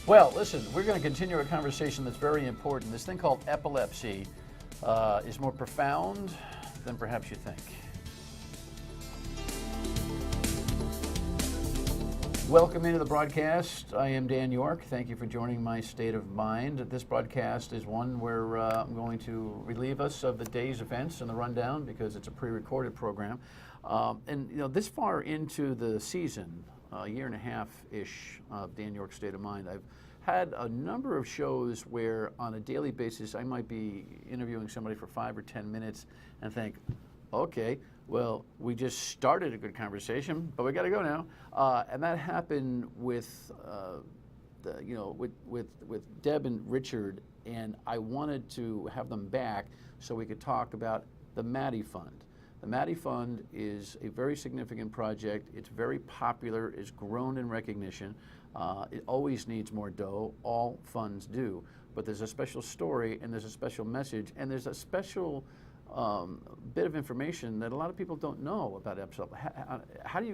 Well, listen, we're going to continue a conversation that's very important. This thing called epilepsy is more profound than perhaps you think. Welcome into the broadcast. I am Dan York. Thank you for joining my state of mind. This broadcast is one where I'm going to relieve us of the day's events and the rundown because it's a pre-recorded program. And you know, this far into the season, a year and a half-ish of Dan York's State of Mind, I've had a number of shows where on a daily basis I might be interviewing somebody for 5 or 10 minutes and think, okay, well, we just started a good conversation, but we got to go now. And that happened with, with Deb and Richard, and I wanted to have them back so we could talk about the Matty Fund. The Matty Fund is a very significant project. It's very popular. It's grown in recognition. It always needs more dough. All funds do. But there's a special story, and there's a special message, and there's a special bit of information that a lot of people don't know about epilepsy. How do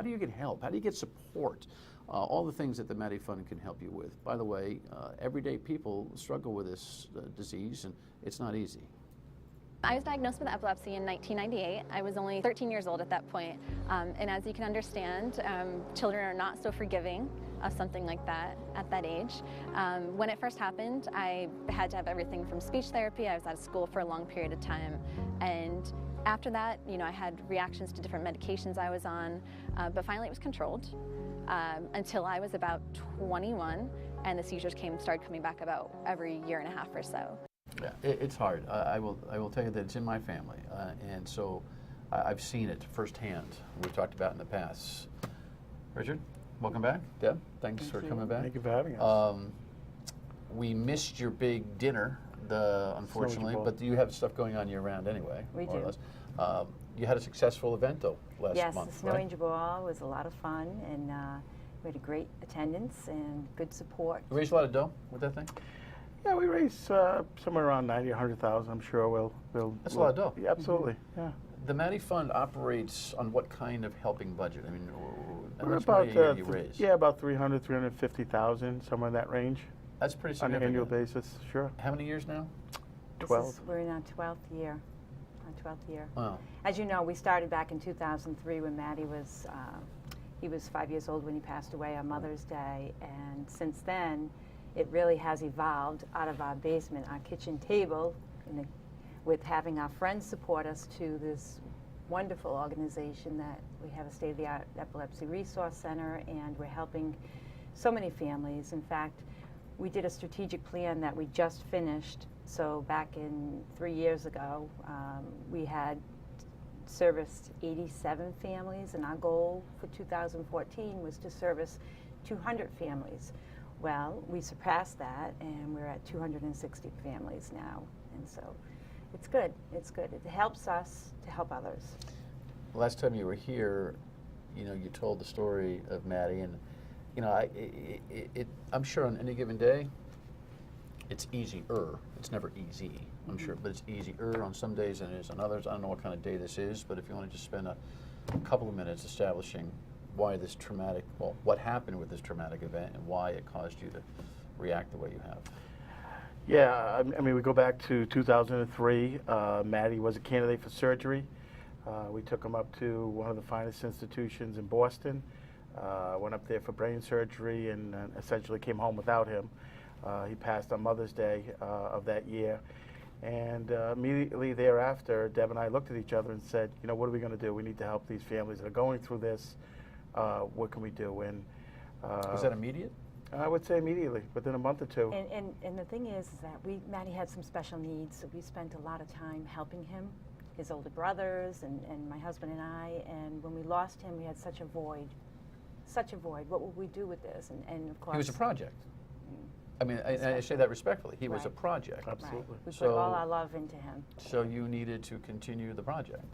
you get help? How do you get support? All the things that the Matty Fund can help you with. By the way, everyday people struggle with this disease, and it's not easy. I was diagnosed with epilepsy in 1998. I was only 13 years old at that point. And as you can understand, children are not so forgiving of something like that at that age. When it first happened, I had to have everything from speech therapy. I was out of school for a long period of time. And after that, you know, I had reactions to different medications I was on, but finally it was controlled until I was about 21, and the seizures started coming back about every year and a half or so. Yeah, it's hard. I will tell you that it's in my family, and so I've seen it firsthand. We've talked about it in the past. Richard, welcome back. Deb, thanks for coming back. Thank you for having us. We missed your big dinner, unfortunately, but you have stuff going on year-round anyway. We more do. Or less. You had a successful event though last Yes, month, the Snow right? Angel Ball was a lot of fun, and we had a great attendance and good support. You raised a lot of dough with that thing? Yeah, we raised somewhere around 90, 100,000. I'm sure we'll. That's a lot of dough. Yeah, absolutely. Yeah. The Matty Fund operates on what kind of helping budget? I mean, how We're much about money a year do you raise? about 300, 350,000, somewhere in that range. That's pretty On an significant. annual basis, sure. How many years now? 12. We're in our 12th year. Our 12th year. Wow. As you know, we started back in 2003 when Matty was, he was 5 years old when he passed away on Mother's Day, and since then, it really has evolved out of our basement, our kitchen table, with having our friends support us to this wonderful organization that we have a state-of-the-art epilepsy resource center, and we're helping so many families. In fact, we did a strategic plan that we just finished. So back in 3 years ago, we had serviced 87 families, and our goal for 2014 was to service 200 families. Well, we surpassed that, and we're at 260 families now, and so it's good. It's good. It helps us to help others. Last time you were here, you know, you told the story of Matty, and you know, I'm sure on any given day, it's easier. It's never easy, I'm sure, but it's easier on some days than it is on others. I don't know what kind of day this is, but if you want to just spend a couple of minutes establishing why this traumatic, well, what happened with this traumatic event and why it caused you to react the way you have. Yeah, I mean, we go back to 2003. Matty was a candidate for surgery. We took him up to one of the finest institutions in Boston. Went up there for brain surgery and essentially came home without him. He passed on Mother's Day of that year. And immediately thereafter, Deb and I looked at each other and said, you know, what are we going to do? We need to help these families that are going through this. What can we do? And Was that immediate? I would say immediately, within a month or two. And the thing is that Matty had some special needs, so we spent a lot of time helping him, his older brothers, and my husband and I. And when we lost him, we had such a void. Such a void. What would we do with this? And of course, He was a project. I mean, I say that respectfully. He was a Right. project. Absolutely. Right. We So- put all our love into him. So you needed to continue the project.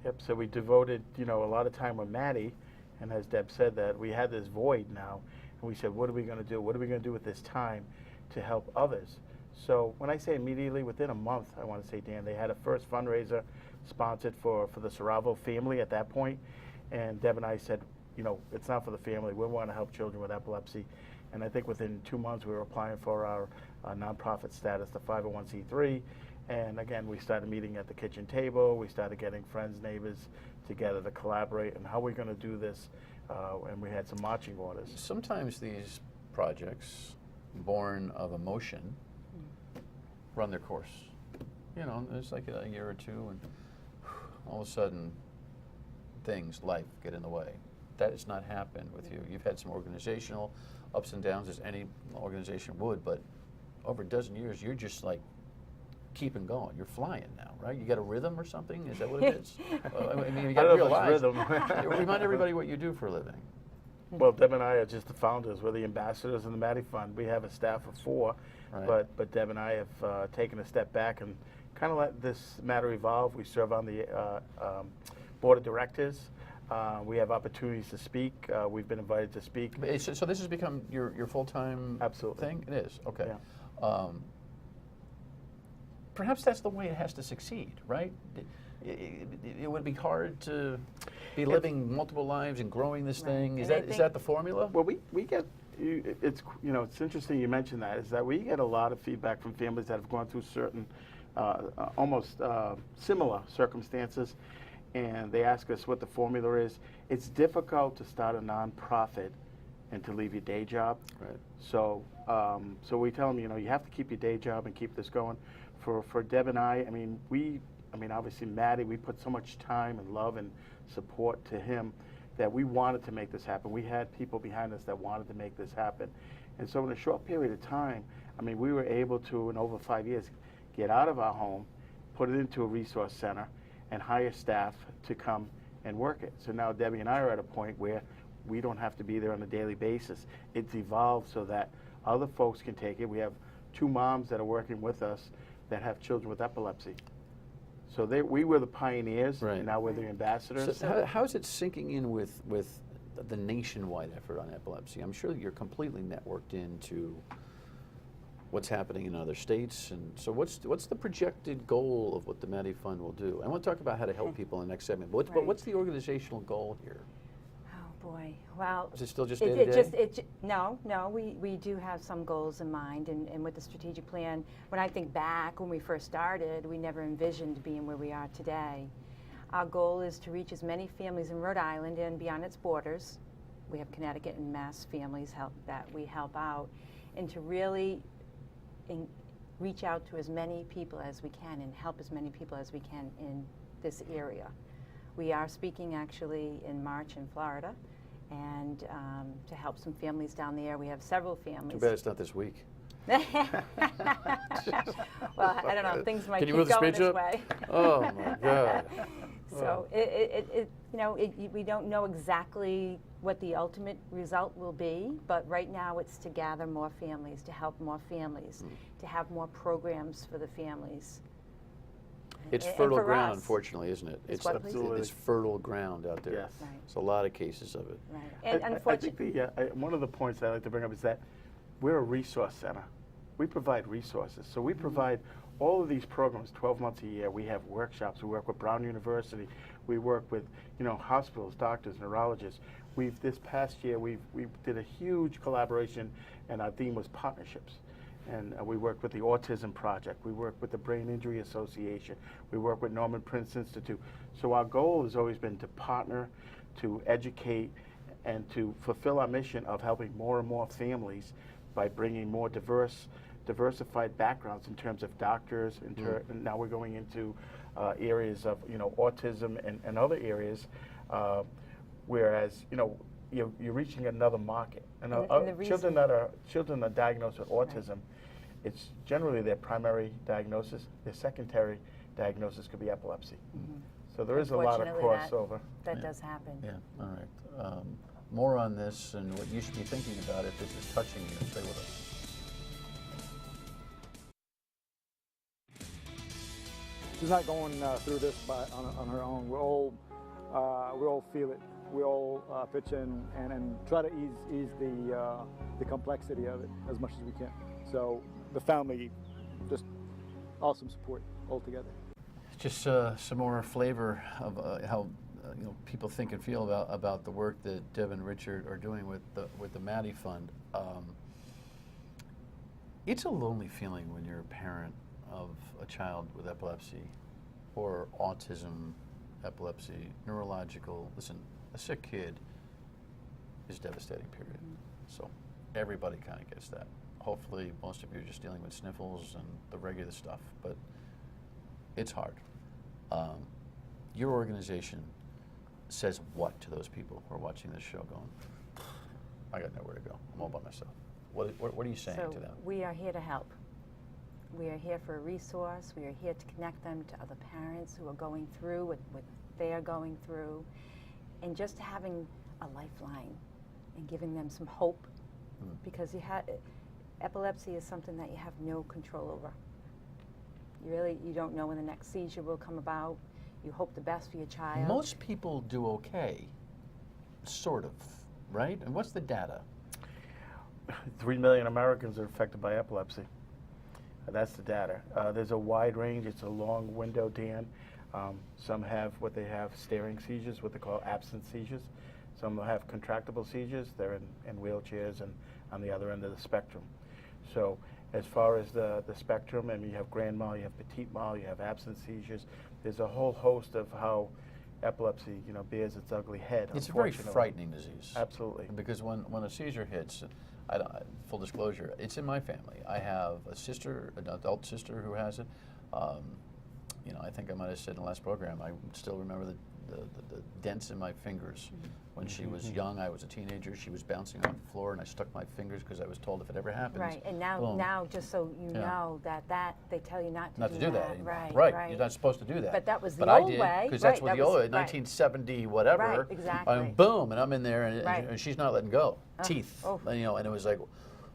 Yep, so we devoted, you know, a lot of time with Matty, and as Deb said, that we had this void now, and we said, what are we going to do? What are we going to do with this time to help others? So when I say immediately, within a month, I want to say, Dan, they had a first fundraiser sponsored for the Saravo family at that point, and Deb and I said, you know, it's not for the family. We want to help children with epilepsy. And I think within 2 months we were applying for our nonprofit status, the 501c3. And again, we started meeting at the kitchen table. We started getting friends, neighbors together to collaborate and how we're going to do this. And we had some marching orders. Sometimes these projects, born of emotion, run their course. You know, it's like a year or two, and all of a sudden, life get in the way. That has not happened with you. You've had some organizational ups and downs, as any organization would, but over a dozen years, you're just like keeping going. You're flying now, right? You got a rhythm or something? Is that what it is? I mean, you got to realize. Remind everybody what you do for a living. Well, Deb and I are just the founders. We're the ambassadors in the Matty Fund. We have a staff of 4, right. but Deb and I have taken a step back and kind of let this matter evolve. We serve on the board of directors. We have opportunities to speak. We've been invited to speak. So this has become your full-time thing? It is, okay. Yeah. Perhaps that's the way it has to succeed, right? It would be hard to be living multiple lives and growing this thing. Is that the formula? Well, we get, it's interesting you mentioned that, is that we get a lot of feedback from families that have gone through certain, almost similar circumstances, and they ask us what the formula is. It's difficult to start a nonprofit and to leave your day job. Right. So we tell them, you have to keep your day job and keep this going. For Deb and I mean, obviously Matty, we put so much time and love and support to him that we wanted to make this happen. We had people behind us that wanted to make this happen. And so in a short period of time, we were able to, in over 5 years, get out of our home, put it into a resource center, and hire staff to come and work it. So now Debbie and I are at a point where we don't have to be there on a daily basis. It's evolved so that other folks can take it. We have 2 moms that are working with us that have children with epilepsy. So we were the pioneers, right. And now we're the ambassadors. So how is it sinking in with the nationwide effort on epilepsy? I'm sure you're completely networked into what's happening in other states, and so what's the projected goal of what the Matty Fund will do? I want to talk about how to help people in the next segment, but what's the organizational goal here? Oh boy, well, is it still just day-to-day? No, we do have some goals in mind, and with the strategic plan, when I think back when we first started, we never envisioned being where we are today. Our goal is to reach as many families in Rhode Island and beyond its borders. We have Connecticut and Mass families that we help out, and to really reach out to as many people as we can and help as many people as we can in this area. We are speaking actually in March in Florida, and to help some families down there. We have several families. Too bad it's not this week. Well, I don't know. Things might Can you keep move the going speech this up? way. Oh my God. So we don't know exactly what the ultimate result will be, but right now it's to gather more families, to help more families, to have more programs for the families. It's fertile ground, unfortunately, isn't it? It's what, absolutely. It's fertile ground out there. Yes. Right. There's a lot of cases of it. Right. And unfortunately, I think one of the points that I like to bring up is that we're a resource center. We provide resources. So we provide all of these programs 12 months a year. We have workshops. We work with Brown University. We work with hospitals, doctors, neurologists. This past year we did a huge collaboration, and our theme was partnerships. And we worked with the Autism Project. We worked with the Brain Injury Association. We work with Norman Prince Institute. So our goal has always been to partner, to educate, and to fulfill our mission of helping more and more families by bringing more diversified backgrounds in terms of doctors. And now we're going into areas of autism and other areas, whereas you're reaching another market. And children that are diagnosed with autism, right. It's generally their primary diagnosis. Their secondary diagnosis could be epilepsy. Mm-hmm. So there is a lot of crossover. That does happen. Yeah. All right. More on this and what you should be thinking about if this is touching you. Stay with us. She's not going through this on her own. We all feel it. We all pitch in and try to ease the complexity of it as much as we can. So the family, just awesome support altogether. Just some more flavor of how people think and feel about the work that Deb and Richard are doing with the Matty Fund. It's a lonely feeling when you're a parent of a child with epilepsy or autism, epilepsy, neurological. Listen, a sick kid is devastating, period. So everybody kind of gets that. Hopefully most of you are just dealing with sniffles and the regular stuff, but it's hard. Your organization says what to those people who are watching this show going, I got nowhere to go, I'm all by myself. What are you saying to them? We are here to help. We are here for a resource. We are here to connect them to other parents who are going through what they are going through, and just having a lifeline and giving them some hope, because epilepsy is something that you have no control over. You don't know when the next seizure will come about. You hope the best for your child. Most people do okay, sort of, right? And what's the data? 3 million Americans are affected by epilepsy. That's the data. There's a wide range. It's a long window, Dan. Some have what they have staring seizures, what they call absent seizures. Some will have contractible seizures. They're in wheelchairs and on the other end of the spectrum. So as far as the spectrum, I mean, you have grand mal, you have petite mal, you have absent seizures. There's a whole host of how epilepsy, bears its ugly head. It's a very frightening disease. Absolutely. Because when a seizure hits, full disclosure, it's in my family. I have a sister, an adult sister who has it. I think I might have said in the last program, I still remember the dents in my fingers. When she was young, I was a teenager, she was bouncing off the floor and I stuck my fingers because I was told if it ever happens. Right, and now just so you know that they tell you not to do that anymore. Right, you're not supposed to do that. But that was the old way. Because that's what the old way, 1970 whatever. Right, exactly. Boom, and I'm in there and she's not letting go. Teeth, and it was like,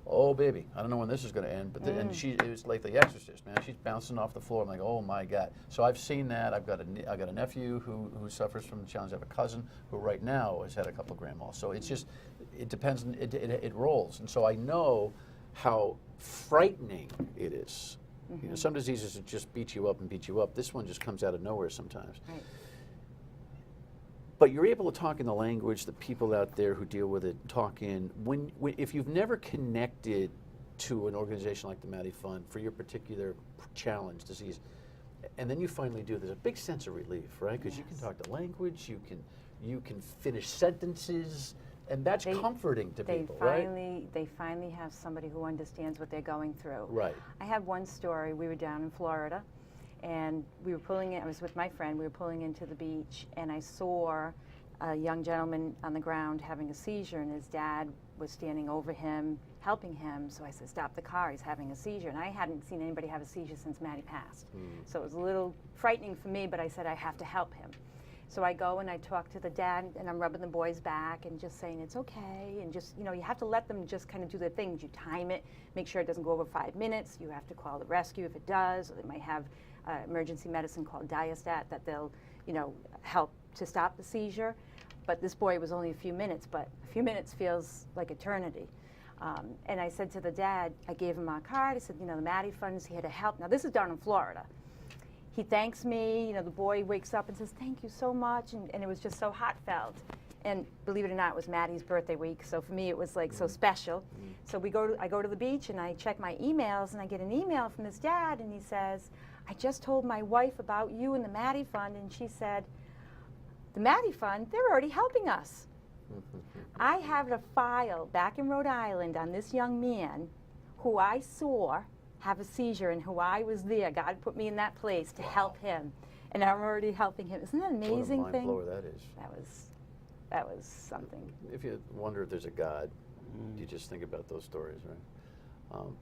oh baby, I don't know when this is going to end, but and it was like The Exorcist, man. She's bouncing off the floor. I'm like, oh my God. So I've seen that. I got a nephew who suffers from the challenge. I have a cousin who right now has had a couple of grand mal. So it's just, it depends. It rolls, and so I know how frightening it is. Some diseases just beat you up and beat you up. This one just comes out of nowhere sometimes. Right. But you're able to talk in the language that people out there who deal with it talk in. If you've never connected to an organization like the Matty Fund for your particular challenge, disease, and then you finally do, there's a big sense of relief, right? Because you can talk the language, you can finish sentences, and that's comforting to people, right? They finally have somebody who understands what they're going through. Right. I had one story. We were down in Florida, and we were pulling in. I was with my friend. We were pulling into the beach, and I saw a young gentleman on the ground having a seizure, and his dad was standing over him, helping him. So I said, "Stop the car. He's having a seizure." And I hadn't seen anybody have a seizure since Matty passed. So it was a little frightening for me, but I said, I have to help him. So I go and I talk to the dad, and I'm rubbing the boy's back and just saying it's okay, and just, you have to let them just kind of do their things. You time it, make sure it doesn't go over 5 minutes. You have to call the rescue if it does, or they might have emergency medicine called Diastat that they'll, help to stop the seizure. But this boy was only a few minutes, but a few minutes feels like eternity. And I said to the dad, I gave him my card. I said, the Matty Fund is here to help. Now, this is down in Florida. He thanks me. The boy wakes up and says, thank you so much. And it was just so heartfelt. And believe it or not, it was Matty's birthday week. So for me, it was like so special. So I go to the beach and I check my emails, and I get an email from his dad, and he says, I just told my wife about you and the Matty Fund, and she said, the Matty Fund, they're already helping us. I have a file back in Rhode Island on this young man who I saw have a seizure and who I was there. God put me in that place to help him, and I'm already helping him. Isn't that an amazing thing? What a mind blower that is. That was something. If you wonder if there's a God, you just think about those stories, right?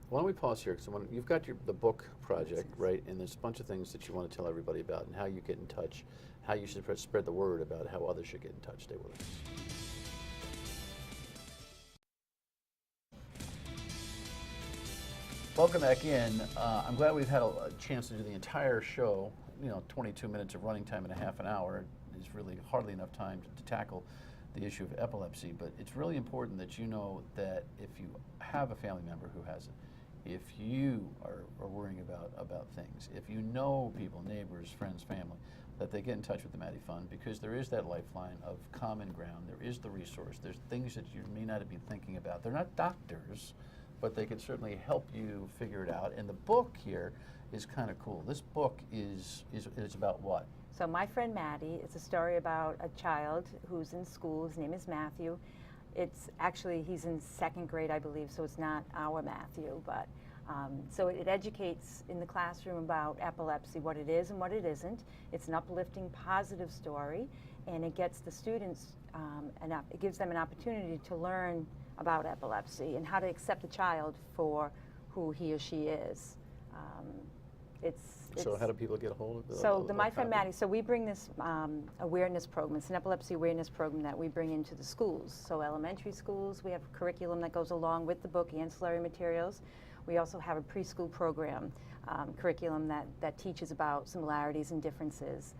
Why don't we pause here? Because you've got the book project, right? And there's a bunch of things that you want to tell everybody about, and how you get in touch, how you should spread the word about how others should get in touch. Stay with us. Welcome back in. I'm glad we've had a chance to do the entire show. 22 minutes of running time and a half an hour is really hardly enough time to tackle the issue of epilepsy, but it's really important that you know that if you have a family member who has it, if you are worrying about things, if you know people, neighbors, friends, family, that they get in touch with the Matty Fund, because there is that lifeline of common ground. There is the resource. There's things that you may not be thinking about. They're not doctors, but they can certainly help you figure it out. And the book here is kind of cool. This book is about what? So My Friend Matty, it's a story about a child who's in school. His name is Matthew. It's actually, he's in 2nd grade, I believe, so it's not our Matthew, but so it educates in the classroom about epilepsy, what it is and what it isn't. It's an uplifting, positive story, and it gets the students, it gives them an opportunity to learn about epilepsy and how to accept a child for who he or she is. So how do people get a hold of it? So the My Friend Matty, so we bring this awareness program. It's an epilepsy awareness program that we bring into the schools. So elementary schools, we have a curriculum that goes along with the book, ancillary materials. We also have a preschool program, curriculum that teaches about similarities and differences.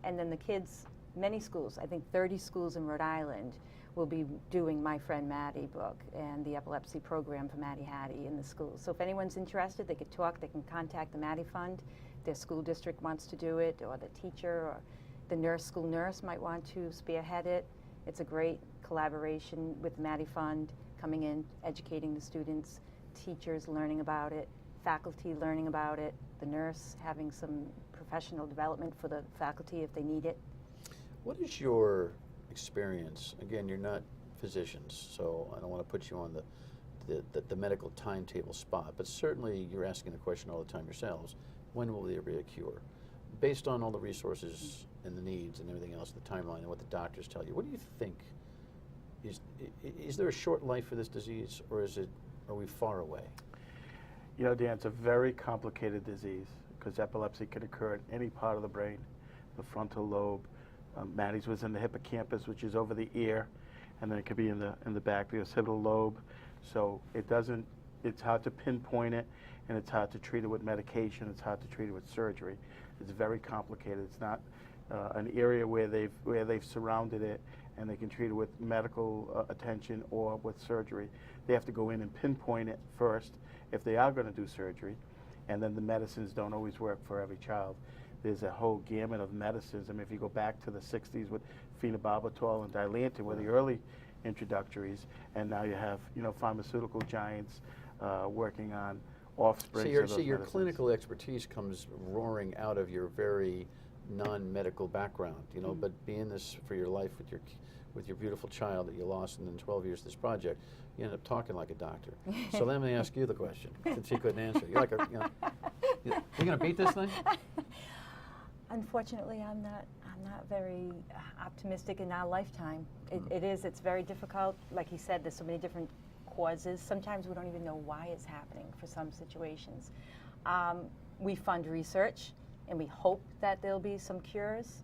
And then the kids, many schools, I think 30 schools in Rhode Island, will be doing My Friend Matty book and the epilepsy program for Matty Hattie in the schools. So if anyone's interested, they could talk, they can contact the Matty Fund. If their school district wants to do it, or the teacher or the school nurse might want to spearhead it. It's a great collaboration with the Matty Fund, coming in, educating the students, teachers learning about it, faculty learning about it, the nurse having some professional development for the faculty if they need it. What is your experience? Again, you're not physicians, so I don't want to put you on the medical timetable spot, but certainly you're asking the question all the time yourselves, when will there be a cure? Based on all the resources and the needs and everything else, the timeline and what the doctors tell you, what do you think? Is there a short life for this disease, or are we far away? You know, Dan, it's a very complicated disease because epilepsy can occur in any part of the brain, the frontal lobe. Matty's was in the hippocampus, which is over the ear, and then it could be in the back, the occipital lobe. So it's hard to pinpoint it, and it's hard to treat it with medication. It's hard to treat it with surgery. It's very complicated. It's not an area where they've surrounded it and they can treat it with medical attention or with surgery. They have to go in and pinpoint it first if they are going to do surgery, and then the medicines don't always work for every child. There's a whole gamut of medicines. I mean, if you go back to the 60s with phenobarbital and Dilantin were the early introductories, and now you have, you know, pharmaceutical giants working on offspring. So your clinical expertise comes roaring out of your very non-medical background, you know, but being this for your life with your beautiful child that you lost, and in 12 years this project, you end up talking like a doctor. So let me ask you the question, since he couldn't answer. You're like, you gonna beat this thing? Unfortunately, I'm not very optimistic in our lifetime. It's very difficult. Like he said, there's so many different causes. Sometimes we don't even know why it's happening for some situations. We fund research, and we hope that there'll be some cures.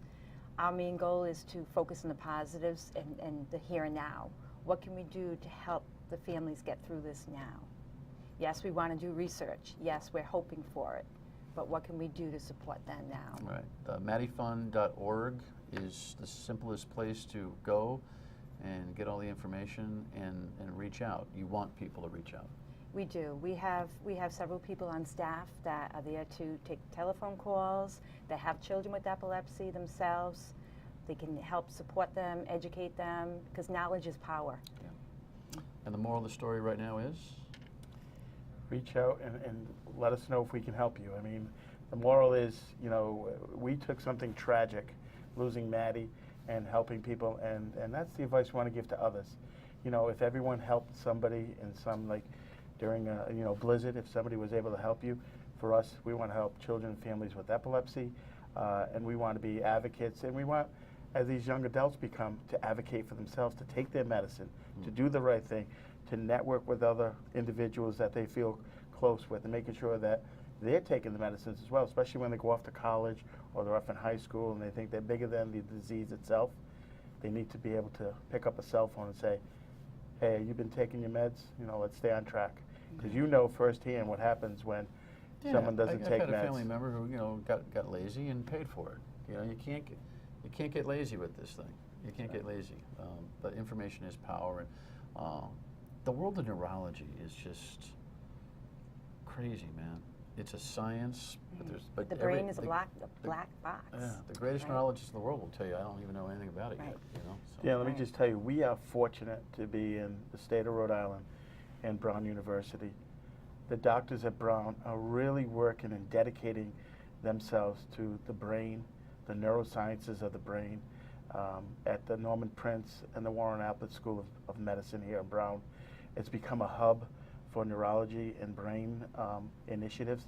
Our main goal is to focus on the positives and the here and now. What can we do to help the families get through this now? Yes, we want to do research. Yes, we're hoping for it. But what can we do to support them now? Right. MattyFund.org is the simplest place to go and get all the information and reach out. You want people to reach out. We do. We have several people on staff that are there to take telephone calls, that have children with epilepsy themselves. They can help support them, educate them, because knowledge is power. Yeah. And the moral of the story right now is? Reach out and let us know if we can help you. I mean, the moral is, you know, we took something tragic, losing Matty, and helping people, and that's the advice we want to give to others. You know, if everyone helped somebody in some, like, during a, you know, blizzard, if somebody was able to help you, for us, we want to help children and families with epilepsy, and we want to be advocates, and we want, as these young adults become, to advocate for themselves, to take their medicine, to do the right thing, to network with other individuals that they feel close with, and making sure that they're taking the medicines as well, especially when they go off to college or they're off in high school and they think they're bigger than the disease itself. They need to be able to pick up a cell phone and say, hey, you've been taking your meds, you know, let's stay on track. Because you know firsthand what happens when someone doesn't take meds. I had a family member who, you know, got lazy and paid for it. You know, you can't get lazy with this thing. You can't get lazy. But information is power, and the world of neurology is just crazy, man. It's a science, but The brain is a black box. Yeah, the greatest right? neurologists in the world will tell you I don't even know anything about it Right. yet. You know. So. Yeah, let me Right. just tell you, we are fortunate to be in the state of Rhode Island and Brown University. The doctors at Brown are really working and dedicating themselves to the brain, the neurosciences of the brain. At the Norman Prince and the Warren Alpert School of Medicine here in Brown, it's become a hub for neurology and brain initiatives.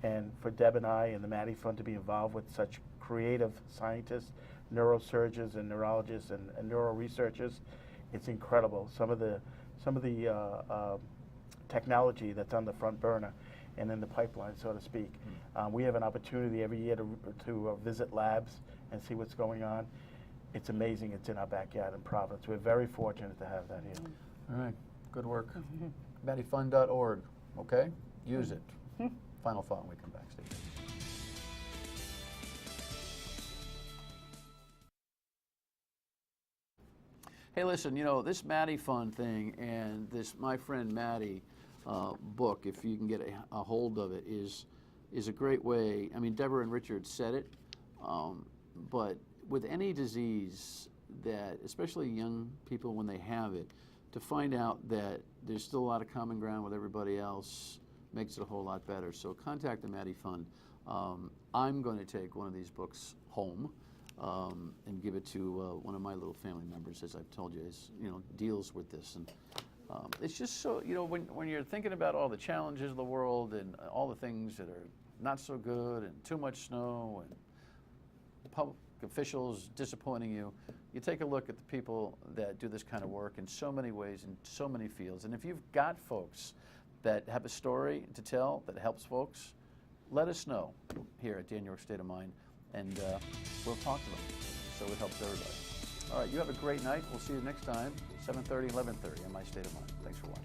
And for Deb and I and the Matty Fund to be involved with such creative scientists, neurosurgeons and neurologists and neuro researchers, it's incredible. Some of the technology that's on the front burner and in the pipeline, so to speak. We have an opportunity every year to visit labs and see what's going on. It's amazing. It's in our backyard in Providence. We're very fortunate to have that here. All right, good work. MattyFund.org, okay? Use it. Final thought when we come back, Steve. Hey, listen, you know, this Matty Fund thing and this My Friend Matty book, if you can get a hold of it, is a great way. I mean, Deborah and Richard said it, but with any disease that, especially young people when they have it, to find out that there's still a lot of common ground with everybody else makes it a whole lot better. So contact the Matty Fund. I'm going to take one of these books home and give it to one of my little family members, as I've told you, deals with this. And it's just so, when you're thinking about all the challenges of the world and all the things that are not so good and too much snow and public officials disappointing you, you take a look at the people that do this kind of work in so many ways, in so many fields. And if you've got folks that have a story to tell that helps folks, let us know here at Dan York State of Mind, and we'll talk to them so it helps everybody. All right, you have a great night. We'll see you next time, 7:30, 11:30 on My State of Mind. Thanks for watching.